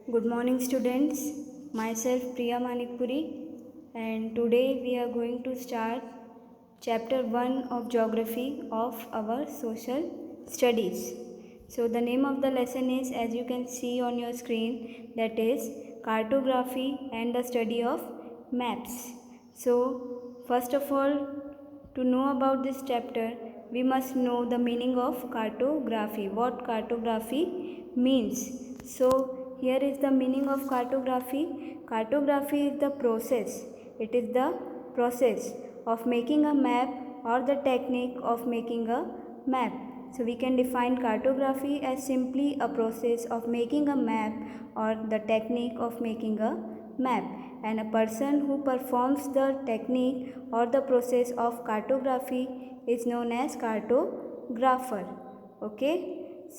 Good morning, students. Myself Priya Manikpuri, and today we are going to start chapter 1 of geography of our social studies. So the name of the lesson is, as you can see on your screen, that is cartography and the study of maps. So first of all, to know about this chapter, we must know the meaning of cartography, what cartography means. So here is the meaning of cartography. Cartography is the process. It is the process of making a map or the technique of making a map. So we can define cartography as simply a process of making a map or the technique of making a map. And a person who performs the technique or the process of cartography is known as cartographer. Okay,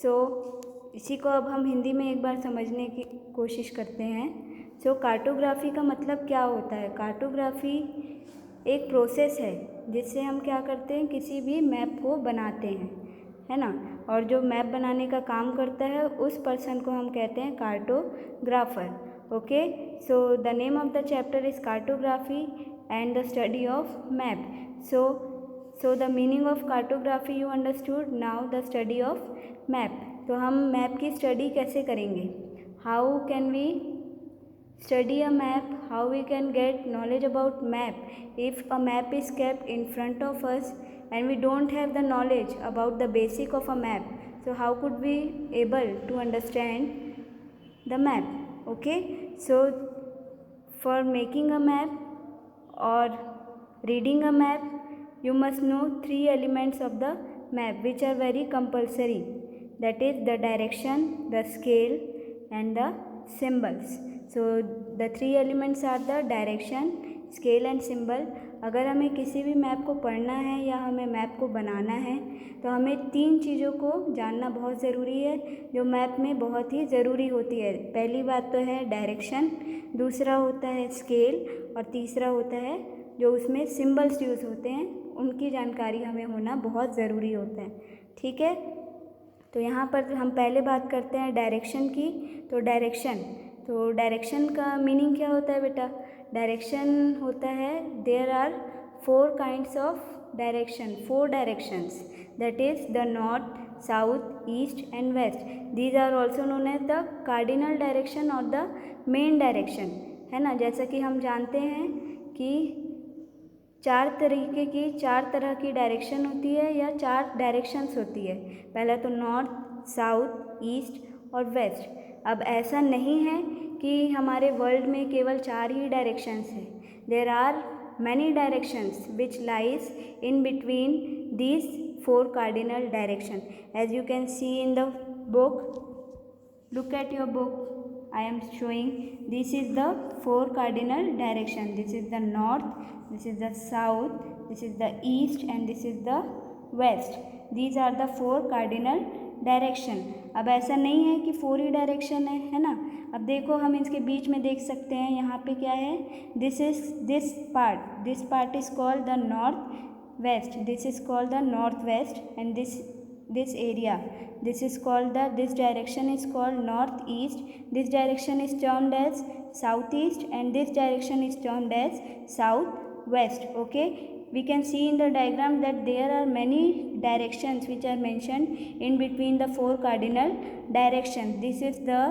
so इसी को अब हम हिंदी में एक बार समझने की कोशिश करते हैं. सो कार्टोग्राफी का मतलब क्या होता है? कार्टोग्राफी एक प्रोसेस है जिससे हम क्या करते हैं, किसी भी मैप को बनाते हैं, है ना. और जो मैप बनाने का काम करता है उस पर्सन को हम कहते हैं cartographer. Okay, so the name of the chapter is cartography and the study of map. So the meaning of cartography you understood. Now the study of map. तो हम मैप की स्टडी कैसे करेंगे? How can we study a map? How we can get knowledge about map? If a map is kept in front of us and we don't have the knowledge about the basic of a map, so how could we able to understand the map? Okay, so for making a map or reading a map, you must know three elements of the map which are very compulsory. That is the direction, the scale and the symbols. So the three elements are the direction, scale and symbol. अगर हमें किसी भी map को पढ़ना है या हमें map को बनाना है तो हमें तीन चीज़ों को जानना बहुत ज़रूरी है जो मैप में बहुत ही ज़रूरी होती है. पहली बात तो है डायरेक्शन, दूसरा होता है स्केल और तीसरा होता है जो उसमें सिम्बल्स यूज़ होते हैं, उनकी जानकारी हमें होना बहुत ज़रूरी होता है. ठीक है, तो यहाँ पर हम पहले बात करते हैं डायरेक्शन की. तो डायरेक्शन का मीनिंग क्या होता है बेटा? डायरेक्शन होता है, there are 4 kinds of direction, 4 directions, that is the north, south, east and west. These are also known as the cardinal direction और द मेन डायरेक्शन, है ना. जैसा कि हम जानते हैं कि 4 तरह की डायरेक्शन होती है या 4 डायरेक्शंस होती है. पहला तो नॉर्थ, साउथ, ईस्ट और वेस्ट. अब ऐसा नहीं है कि हमारे वर्ल्ड में केवल 4 ही डायरेक्शंस हैं. There are many directions which lies in between these 4 cardinal direction. As you can see in the book, look at your book, I am showing this is the 4 cardinal direction. This is the north, this is the south, this is the east and this is the west. These are the 4 cardinal direction. अब ऐसा नहीं है कि 4 ही direction है ना. अब देखो हम इसके बीच में देख सकते हैं, यहाँ पे क्या है, this part is called the north west, this is called the north west and this area, this direction is called northeast, this direction is termed as southeast and this direction is termed as southwest. Okay, we can see in the diagram that there are many directions which are mentioned in between the 4 cardinal directions. This is the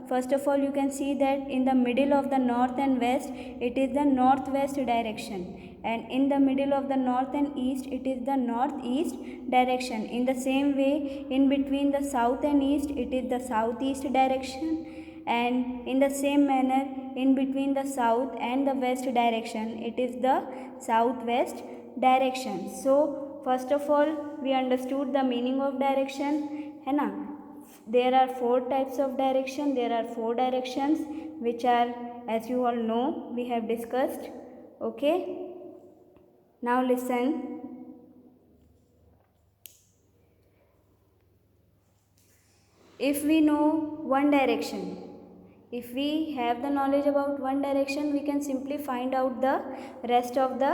first of all you can see that in the middle of the north and west it is the northwest direction, and in the middle of the north and east it is the northeast direction. In the same way, in between the south and east it is the southeast direction, and in the same manner in between the south and the west direction it is the southwest direction. So first of all we understood the meaning of direction, है ना. There are 4 types of direction, there are 4 directions which are, as you all know, we have discussed. Okay, now listen. If we know one direction, if we have the knowledge about one direction, we can simply find out the rest of the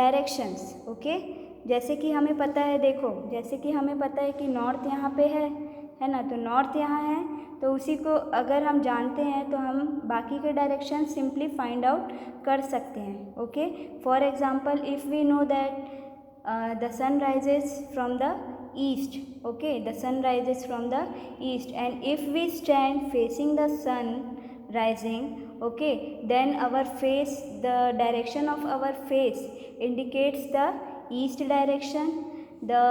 directions. Okay, जैसे कि हमें पता है, देखो जैसे कि हमें पता है कि नॉर्थ यहाँ पे है है ना। तो नॉर्थ यहाँ है, तो उसी को अगर हम जानते हैं तो हम बाकी के डायरेक्शन सिंपली फाइंड आउट कर सकते हैं। Okay, for example if we know that the sun rises from the east. Okay, the sun rises from the east, and if we stand facing the sun rising, okay, then our face, the direction of our face indicates the east direction. The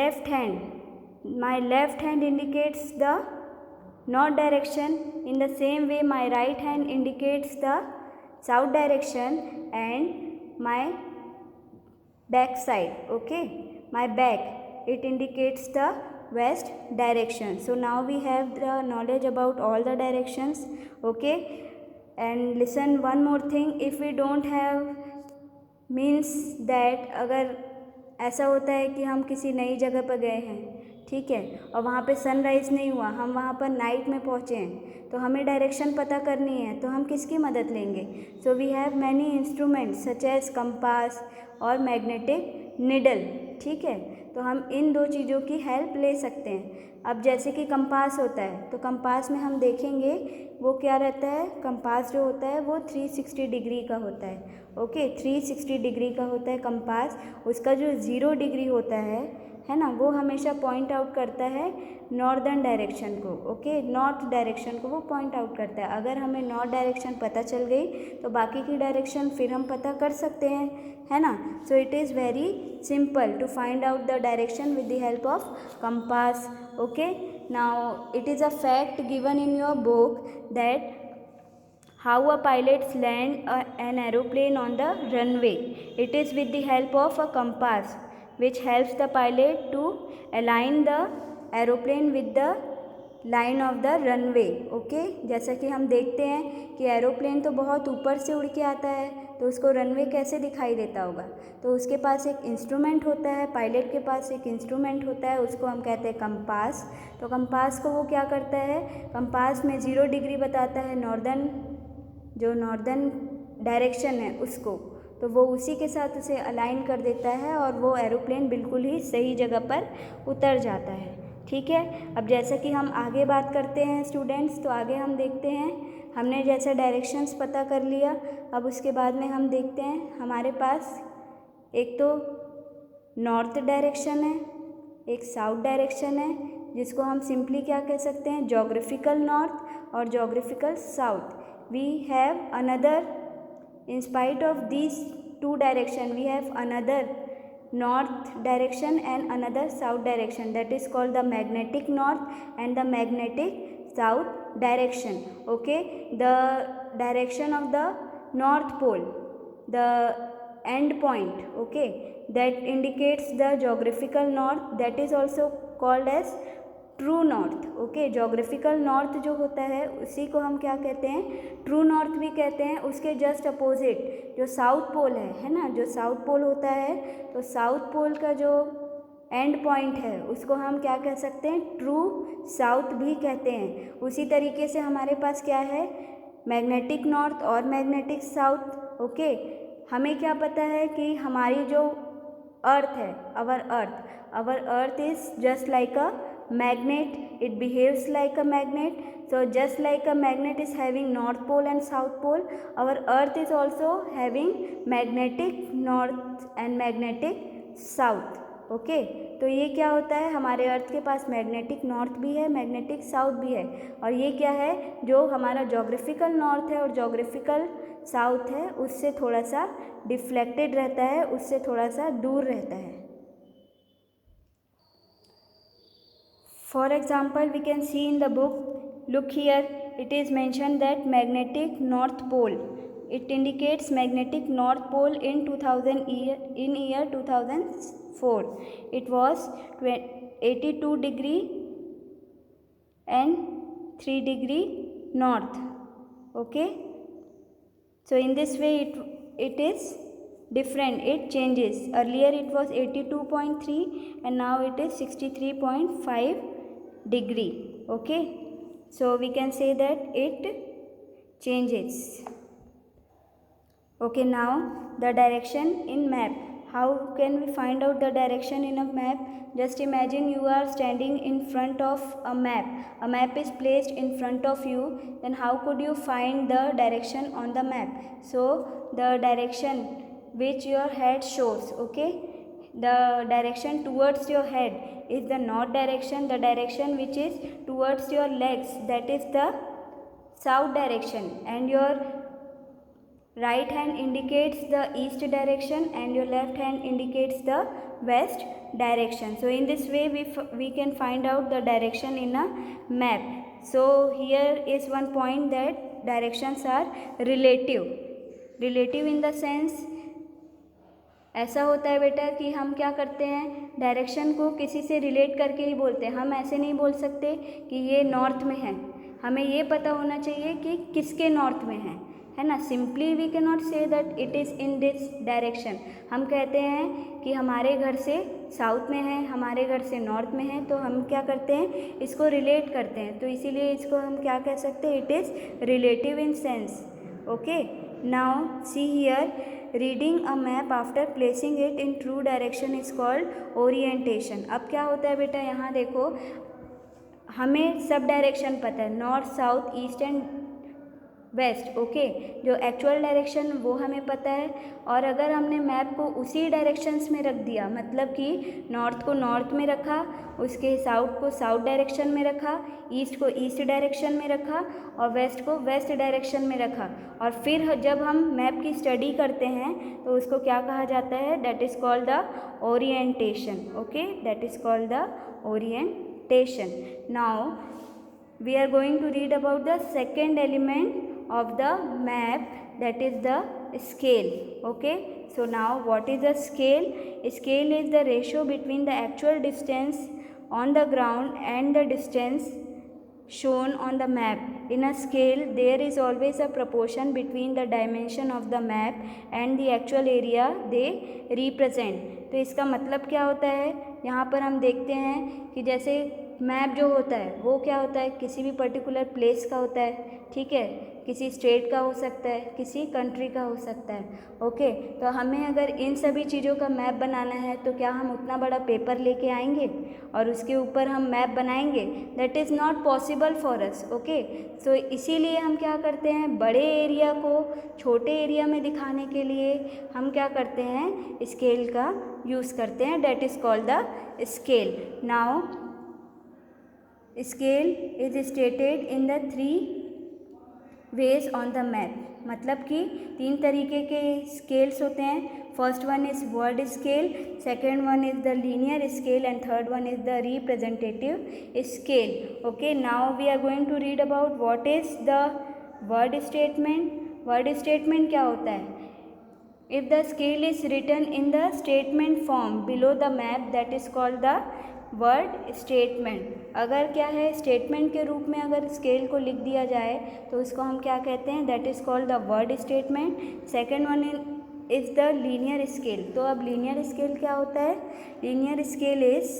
left hand, my left hand indicates the north direction. In the same way my right hand indicates the south direction, and my back side, okay, my back, it indicates the west direction. So now we have the knowledge about all the directions. Okay, and listen one more thing, if we don't have, means that अगर ऐसा होता है कि हम किसी नई जगह पर गए हैं, ठीक है, और वहाँ पे सनराइज़ नहीं हुआ, हम वहाँ पर नाइट में पहुँचे हैं, तो हमें डायरेक्शन पता करनी है, तो हम किसकी मदद लेंगे? So we have many instruments such as compass और मैग्नेटिक निडल, ठीक है। तो हम इन दो चीज़ों की हेल्प ले सकते हैं। अब जैसे कि कंपास होता है, तो कंपास में हम देखेंगे वो क्या रहता है, कंपास जो होता है वो 360 डिग्री का होता है। ओके, 360 डिग्री का होता है कंपास। उसका जो 0 डिग्री होता है ना, वो हमेशा पॉइंट आउट करता है नॉर्दर्न डायरेक्शन को। ओके, नॉर्थ डायरेक्शन को वो पॉइंट आउट करता है। अगर हमें नॉर्थ डायरेक्शन पता चल गई तो बाकी की डायरेक्शन फिर हम पता कर सकते हैं, है ना। So it is very simple to find out the direction with the help of compass. Okay, now it is a fact given in your book that how a pilots land an aeroplane on the runway. It is with the help of a compass which helps the pilot to align the aeroplane with the line of the runway. Okay, जैसा कि हम देखते हैं कि aeroplane तो बहुत ऊपर से उड़ के आता है, तो उसको रनवे कैसे दिखाई देता होगा? तो उसके पास एक इंस्ट्रूमेंट होता है, पायलट के पास एक इंस्ट्रूमेंट होता है, उसको हम कहते हैं कंपास। तो कंपास को वो क्या करता है, कंपास में 0 डिग्री बताता है नॉर्दर्न, जो नॉर्दर्न डायरेक्शन है उसको, तो वो उसी के साथ उसे अलाइन कर देता है और वो एरोप्लेन बिल्कुल ही सही जगह पर उतर जाता है। ठीक है, अब जैसा कि हम आगे बात करते हैं स्टूडेंट्स, तो आगे हम देखते हैं, हमने जैसा डायरेक्शंस पता कर लिया, अब उसके बाद में हम देखते हैं हमारे पास एक तो नॉर्थ डायरेक्शन है, एक साउथ डायरेक्शन है, जिसको हम सिंपली क्या कह सकते हैं, जोग्राफिकल नॉर्थ और geographical south. We have another, in spite of these two direction, we have another north direction and another south direction, that is called the magnetic north and the magnetic south direction. Okay, the direction of the north pole, the end point, okay, that indicates the geographical north, that is also called as true north. Okay, geographical north जो होता है उसी को हम क्या कहते हैं, true north भी कहते हैं। उसके जस्ट अपोजिट जो साउथ पोल है ना, जो साउथ पोल होता है, तो साउथ पोल का जो एंड पॉइंट है उसको हम क्या कह सकते हैं, ट्रू साउथ भी कहते हैं। उसी तरीके से हमारे पास क्या है, मैग्नेटिक नॉर्थ और मैग्नेटिक साउथ। ओके, हमें क्या पता है कि हमारी जो अर्थ है, our earth is just like a magnet, it behaves like a magnet. So just like a magnet is having north pole and south pole, our earth is also having magnetic north and magnetic south. Okay, तो ये क्या होता है, हमारे अर्थ के पास magnetic north भी है, magnetic south भी है, और ये क्या है, जो हमारा जोग्राफिकल नॉर्थ है और जोग्राफिकल साउथ है उससे थोड़ा सा डिफ्लेक्टेड रहता है, उससे थोड़ा सा दूर रहता है। For example, we can see in the book, look here, it is mentioned that magnetic north pole, it indicates magnetic north pole in 2004. It was 82 degree and 3 degree north. Okay, so in this way it is different, it changes. Earlier it was 82.3 and now it is 63.5 degree. Okay, so we can say that it changes. Okay, now the direction in map, how can we find out the direction in a map? Just imagine you are standing in front of a map. A map is placed in front of you, then how could you find the direction on the map? So the direction which your head shows, okay, the direction towards your head is the north direction. The direction which is towards your legs, that is the south direction, and your right hand indicates the east direction and your left hand indicates the west direction. So in this way we can find out the direction in a map. So here is one point, that directions are relative. Relative in the sense, ऐसा होता है बेटा कि हम क्या करते हैं, direction को किसी से रिलेट करके ही बोलते हैं. हम ऐसे नहीं बोल सकते कि ये नॉर्थ में है. हमें ये पता होना चाहिए कि किसके नॉर्थ में है ना. Simply we can not say that it is in this direction. हम कहते हैं कि हमारे घर से साउथ में है, हमारे घर से नॉर्थ में है, तो हम क्या करते हैं, इसको रिलेट करते हैं. तो इसीलिए इसको हम क्या कह सकते हैं, it is relative in sense. Okay, now see here, reading a map after placing it in true direction is called orientation. अब क्या होता है बेटा, यहाँ देखो, हमें सब डायरेक्शन पता है, north, south, east and west. Okay, जो एक्चुअल डायरेक्शन वो हमें पता है. और अगर हमने मैप को उसी डायरेक्शंस में रख दिया, मतलब कि नॉर्थ को नॉर्थ में रखा, उसके साउथ को साउथ डायरेक्शन में रखा, ईस्ट को ईस्ट डायरेक्शन में रखा और वेस्ट को वेस्ट डायरेक्शन में रखा, और फिर जब हम मैप की स्टडी करते हैं तो उसको क्या कहा जाता है, that is called the orientation. Okay, that is called the orientation. Now we are going to read about the second element of the map, that is the scale. Okay, so now what is the scale? Scale is the ratio between the actual distance on the ground and the distance shown on the map. In a scale there is always a proportion between the dimension of the map and the actual area they represent. तो इसका मतलब क्या होता है, यहाँ पर हम देखते हैं कि जैसे मैप जो होता है वो क्या होता है, किसी भी पर्टिकुलर प्लेस का होता है. ठीक है, किसी स्टेट का हो सकता है, किसी कंट्री का हो सकता है. ओके, तो हमें अगर इन सभी चीज़ों का मैप बनाना है तो क्या हम उतना बड़ा पेपर लेके आएंगे और उसके ऊपर हम मैप बनाएंगे? That is not possible for us. Okay, so इसीलिए हम क्या करते हैं, बड़े एरिया को छोटे एरिया में दिखाने के लिए हम क्या करते हैं, स्केल का यूज़ करते हैं. That is called the scale. Now scale is stated in the 3 ways on the map. मतलब कि 3 तरीके के स्केल्स होते हैं. First one is word scale, second one is the linear scale and third one is the representative scale. Okay, now we are going to read about what is the word statement. Word statement क्या होता है? If the scale is written in the statement form below the map, that is called the word statement. अगर क्या है, statement के रूप में अगर स्केल को लिख दिया जाए तो उसको हम क्या कहते हैं, that is called the word statement. Second one is the linear scale. तो अब लीनियर स्केल क्या होता है? Linear scale is